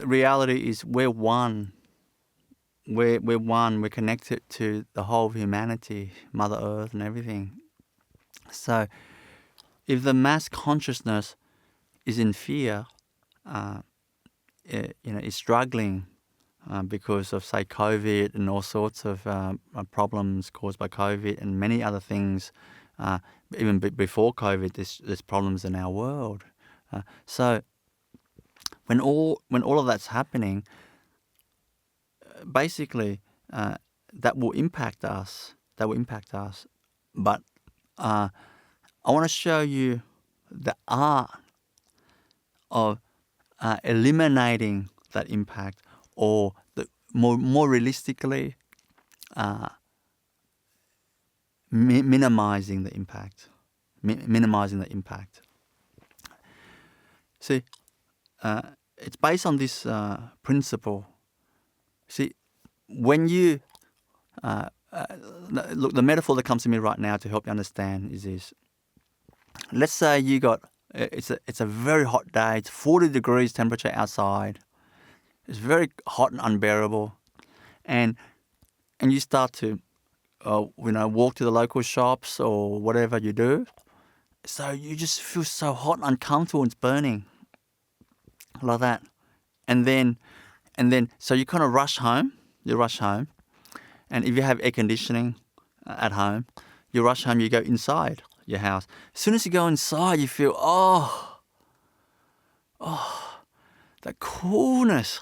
reality is we're one. We're one. We're connected to the whole of humanity, Mother Earth, and everything. So, if the mass consciousness is in fear, is struggling because of, say, COVID and all sorts of problems caused by COVID and many other things. Even before COVID, there's problems in our world. So when all of that's happening, basically that will impact us. That will impact us. But I want to show you the art of eliminating that impact, or more realistically, minimizing the impact. Minimizing the impact. See, it's based on this principle. See, when you look, the metaphor that comes to me right now to help you understand is this. Let's say you got it's a very hot day. It's 40 degrees temperature outside. It's very hot and unbearable, and you start to walk to the local shops or whatever you do. So you just feel so hot and uncomfortable. It's burning like that, and then so you kind of rush home. You rush home, and if you have air conditioning at home, you rush home. You go inside your house. As soon as you go inside, you feel the coolness,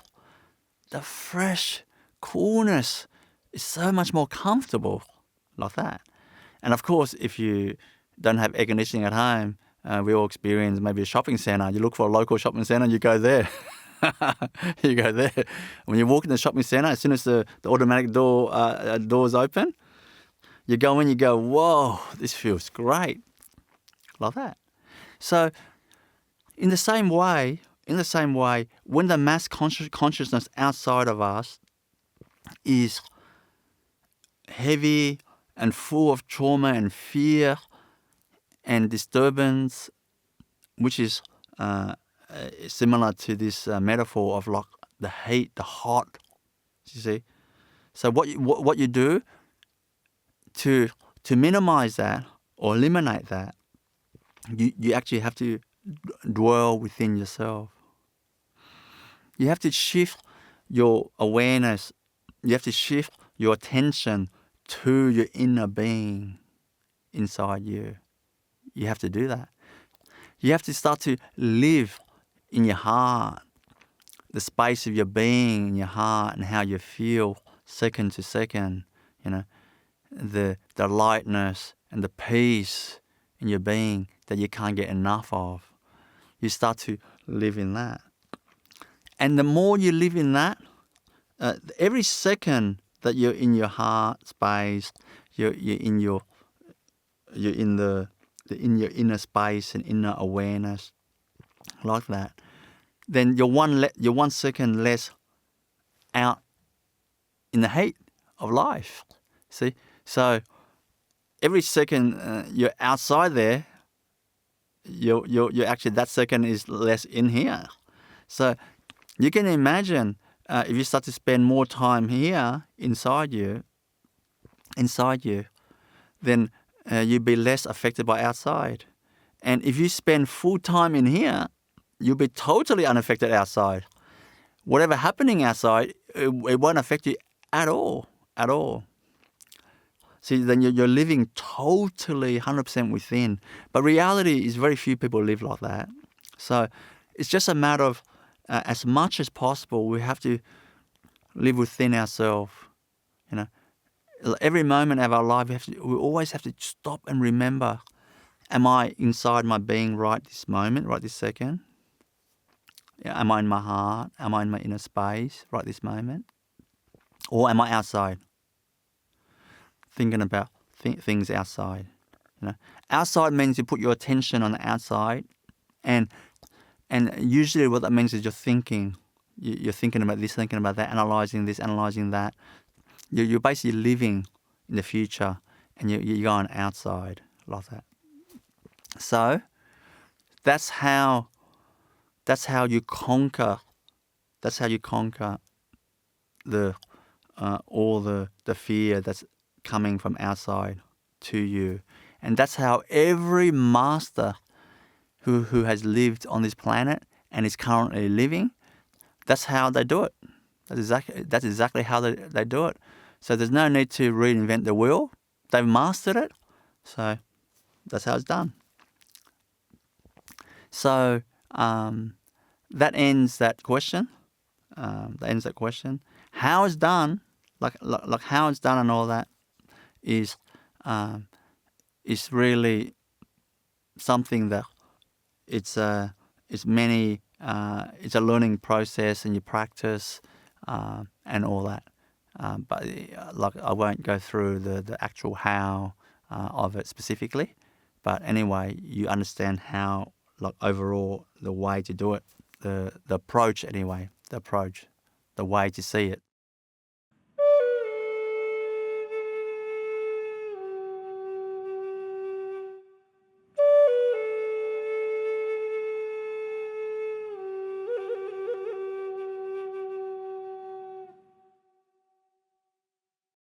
the fresh coolness is so much more comfortable like that. And of course, if you don't have air conditioning at home, we all experience maybe a shopping centre. You look for a local shopping centre and you go there. You go there. When you walk in the shopping centre, as soon as the automatic doors open, you go in, you go, whoa, this feels great. Like that. So in the same way, when the mass consciousness outside of us is heavy and full of trauma and fear and disturbance, which is similar to this metaphor of like the heat, the hot. You see, so what you do to minimize that or eliminate that, you actually have to dwell within yourself. You have to shift your awareness. You have to shift your attention to your inner being inside you. You have to do that. You have to start to live in your heart, the space of your being in your heart and how you feel second to second, the lightness and the peace in your being that you can't get enough of. You start to live in that. And the more you live in that, every second that you're in your heart space, you're in your inner space and inner awareness, like that, then you're 1 second less out in the heat of life. See, so every second you're outside there, you're actually that second is less in here. So you can imagine if you start to spend more time here inside you, then you'll be less affected by outside. And if you spend full time in here, you'll be totally unaffected outside. Whatever happening outside, it won't affect you at all. See, then you're living totally 100% within. But reality is very few people live like that. So it's just a matter of, as much as possible, we have to live within ourselves. Every moment of our life, we always have to stop and remember, am I inside my being right this moment, right this second? Am I in my heart? Am I in my inner space right this moment? Or am I outside? Thinking about things outside. Outside means you put your attention on the outside, and usually what that means is you're thinking. You're thinking about this, thinking about that, analysing this, analysing that. You're basically living in the future, and you're going outside like that. So that's how you conquer That's how you conquer the all the fear that's coming from outside to you. And that's how every master who has lived on this planet and is currently living, that's how they do it. That's exactly how they do it. So there's no need to reinvent the wheel. They've mastered it. So that's how it's done. So that ends that question. How it's done, like how it's done and all that, is really something that it's a learning process, and you practice and all that. But like I won't go through the actual how of it specifically. But anyway, you understand how, like, overall the way to do it, the approach anyway, the way to see it.